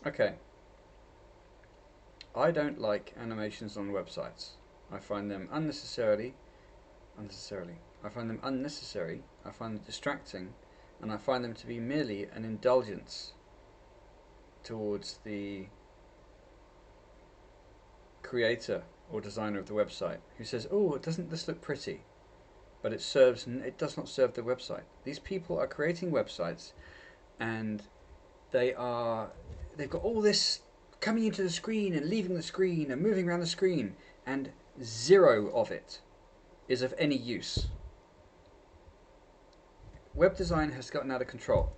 Okay, I don't like animations on websites. I find them unnecessarily. I find them unnecessary. I find them distracting, and I find them to be merely an indulgence towards the creator or designer of the website who says, "Oh, doesn't this look pretty?" But it does not serve the website. These people are creating websites, and they've got all this coming into the screen and leaving the screen and moving around the screen, and zero of it is of any use. Web design has gotten out of control.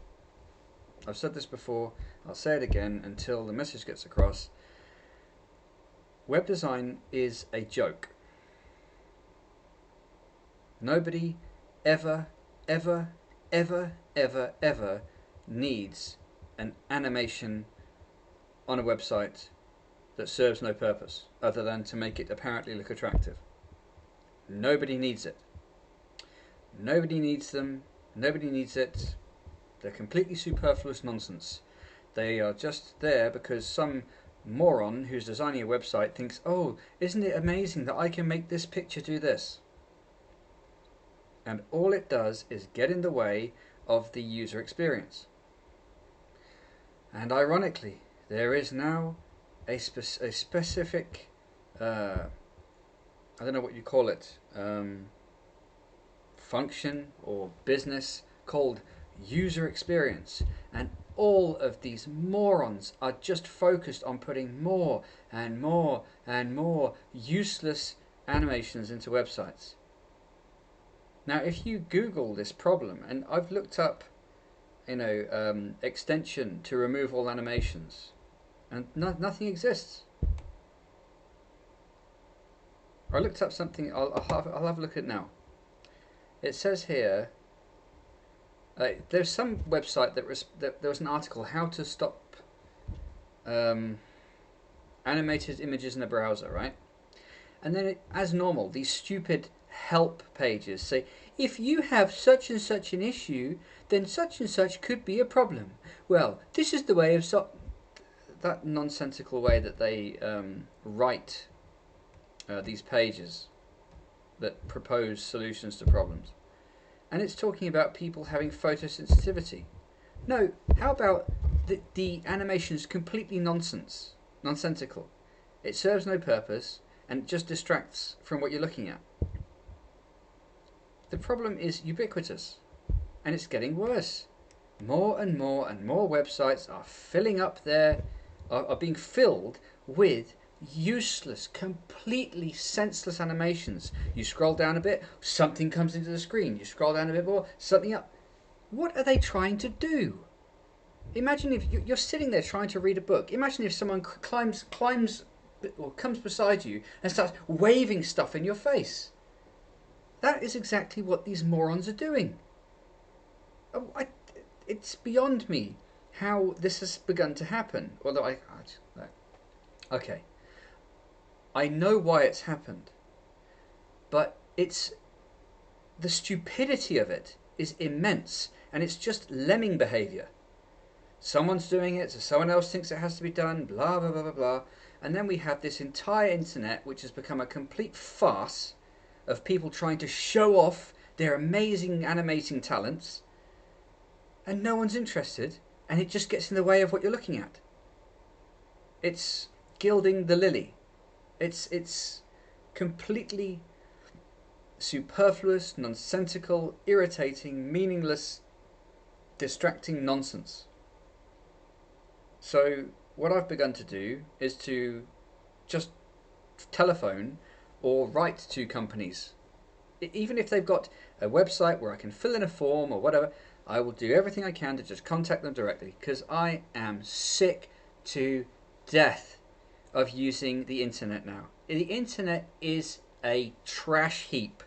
I've said this before, I'll say it again until the message gets across. Web design is a joke. Nobody ever, ever, ever, ever, ever needs an animation on a website that serves no purpose other than to make it apparently look attractive. Nobody needs it. Nobody needs them. Nobody needs it. They're completely superfluous nonsense. They are just there because some moron who's designing a website thinks, "Oh, isn't it amazing that I can make this picture do this?" And all it does is get in the way of the user experience. And ironically, there is now a specific, I don't know what you call it, function or business called user experience. And all of these morons are just focused on putting more and more and more useless animations into websites. Now, if you Google this problem, and I've looked up, extension to remove all animations, and nothing exists. I looked up something. I'll have a look at it now. It says here. There's some website that there was an article how to stop animated images in a browser, right? And then, as normal, these stupid help pages say, if you have such and such an issue, then such and such could be a problem. Well, this is the way of that nonsensical way that they write these pages that propose solutions to problems. And it's talking about people having photosensitivity. No, how about the animation is completely nonsensical. It serves no purpose and just distracts from what you're looking at. The problem is ubiquitous, and it's getting worse. More and more and more websites are are being filled with useless, completely senseless animations. You scroll down a bit, something comes into the screen. You scroll down a bit more, something up. What are they trying to do? Imagine if you're sitting there trying to read a book. Imagine if someone climbs or comes beside you and starts waving stuff in your face. That is exactly what these morons are doing. It's beyond me how this has begun to happen. Although okay, I know why it's happened, but the stupidity of it is immense, and it's just lemming behaviour. Someone's doing it, so someone else thinks it has to be done, blah, blah, blah, blah, blah. And then we have this entire internet, which has become a complete farce of people trying to show off their amazing animating talents, and no one's interested, and it just gets in the way of what you're looking at. It's gilding the lily. It's completely superfluous, nonsensical, irritating, meaningless, distracting nonsense. So what I've begun to do is to just telephone or write to companies. Even if they've got a website where I can fill in a form or whatever, I will do everything I can to just contact them directly, because I am sick to death of using the internet now. The internet is a trash heap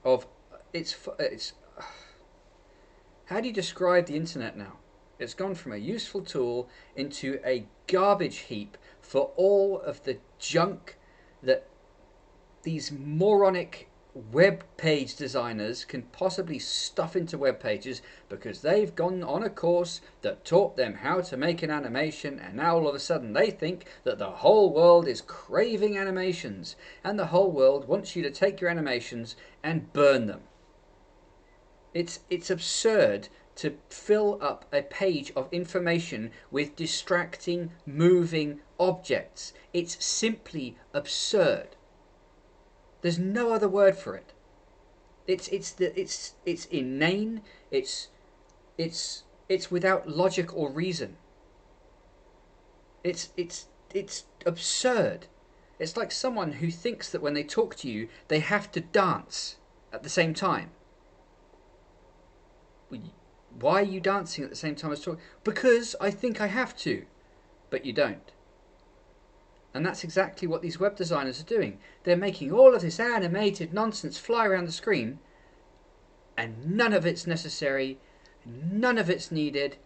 of it's how do you describe the internet now? It's gone from a useful tool into a garbage heap for all of the junk that these moronic web page designers can possibly stuff into web pages because they've gone on a course that taught them how to make an animation, and now all of a sudden they think that the whole world is craving animations and the whole world wants you to take your animations and burn them. It's absurd to fill up a page of information with distracting, moving objects. It's simply absurd. There's no other word for it. It's inane. It's without logic or reason. It's absurd. It's like someone who thinks that when they talk to you, they have to dance at the same time. Why are you dancing at the same time as talking? Because I think I have to, but you don't. And that's exactly what these web designers are doing. They're making all of this animated nonsense fly around the screen, and none of it's necessary, none of it's needed,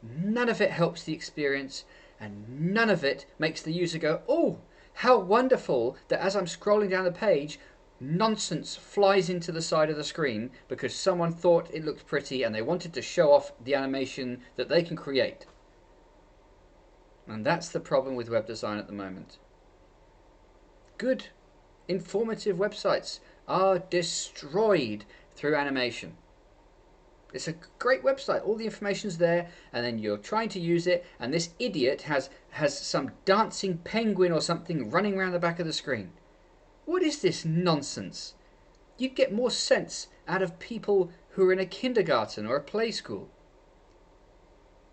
none of it helps the experience, and none of it makes the user go, oh, how wonderful that as I'm scrolling down the page, nonsense flies into the side of the screen because someone thought it looked pretty and they wanted to show off the animation that they can create. And that's the problem with web design at the moment. Good, informative websites are destroyed through animation. It's a great website, all the information's there, and then you're trying to use it, and this idiot has some dancing penguin or something running around the back of the screen. What is this nonsense? You'd get more sense out of people who are in a kindergarten or a play school.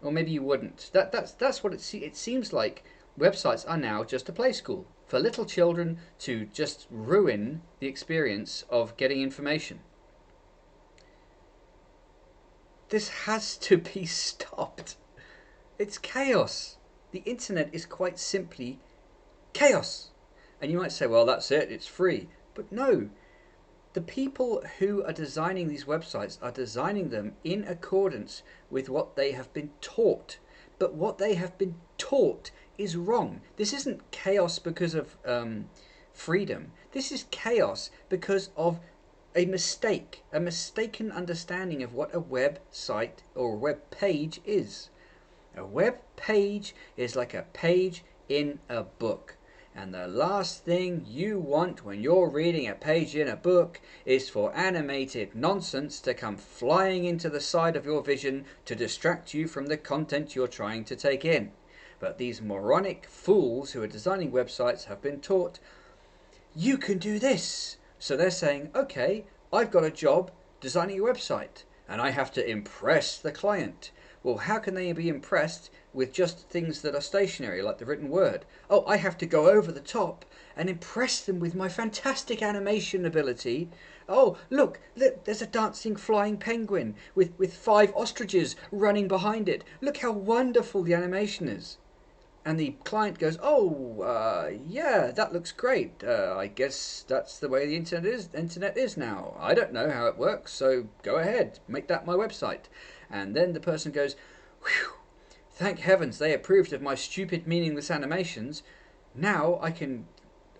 Or maybe you wouldn't. That's what it seems like. Websites are now just a play school for little children to just ruin the experience of getting information. This has to be stopped. It's chaos. The internet is quite simply chaos. And you might say, well, that's it, it's free. But no, the people who are designing these websites are designing them in accordance with what they have been taught. But what they have been taught is wrong. This isn't chaos because of freedom. This is chaos because of a mistake, a mistaken understanding of what a website or a web page is. A web page is like a page in a book. And the last thing you want when you're reading a page in a book is for animated nonsense to come flying into the side of your vision to distract you from the content you're trying to take in. But these moronic fools who are designing websites have been taught, you can do this. So they're saying, okay, I've got a job designing a website and I have to impress the client. Well, how can they be impressed with just things that are stationary, like the written word? Oh, I have to go over the top and impress them with my fantastic animation ability. Oh, look, there's a dancing flying penguin with 5 ostriches running behind it. Look how wonderful the animation is. And the client goes, oh, yeah, that looks great. I guess that's the way the internet is now. I don't know how it works, so go ahead, make that my website. And then the person goes, whew, thank heavens they approved of my stupid, meaningless animations. Now I can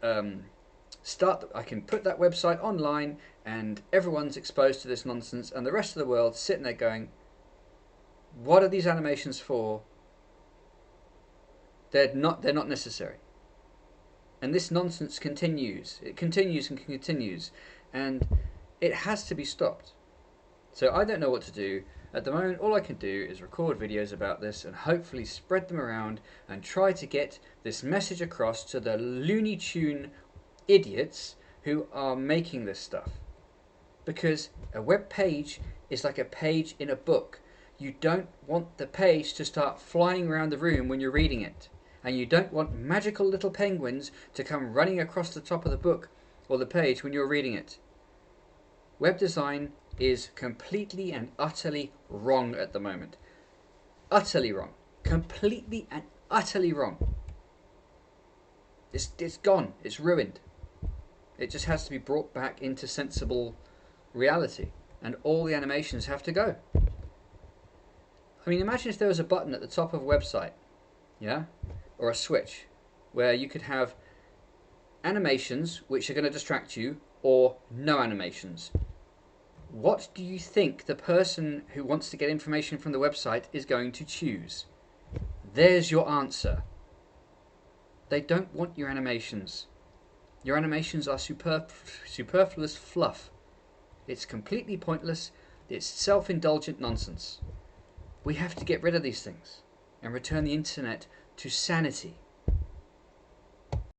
I can put that website online, and everyone's exposed to this nonsense, and the rest of the world sitting there going, what are these animations for? They're not necessary. And this nonsense continues. It continues and continues, and it has to be stopped. So I don't know what to do. At the moment, all I can do is record videos about this and hopefully spread them around and try to get this message across to the Looney Tune idiots who are making this stuff. Because a web page is like a page in a book. You don't want the page to start flying around the room when you're reading it. And you don't want magical little penguins to come running across the top of the book or the page when you're reading it. Web design is completely and utterly wrong at the moment. Utterly wrong. Completely and utterly wrong. It's gone. It's ruined. It just has to be brought back into sensible reality. And all the animations have to go. I mean, imagine if there was a button at the top of a website, yeah? Or a switch, where you could have animations which are going to distract you or no animations? What do you think the person who wants to get information from the website is going to choose? There's your answer. They don't want your animations. Your animations are superfluous fluff. It's completely pointless. It's self-indulgent nonsense. We have to get rid of these things and return the internet to sanity.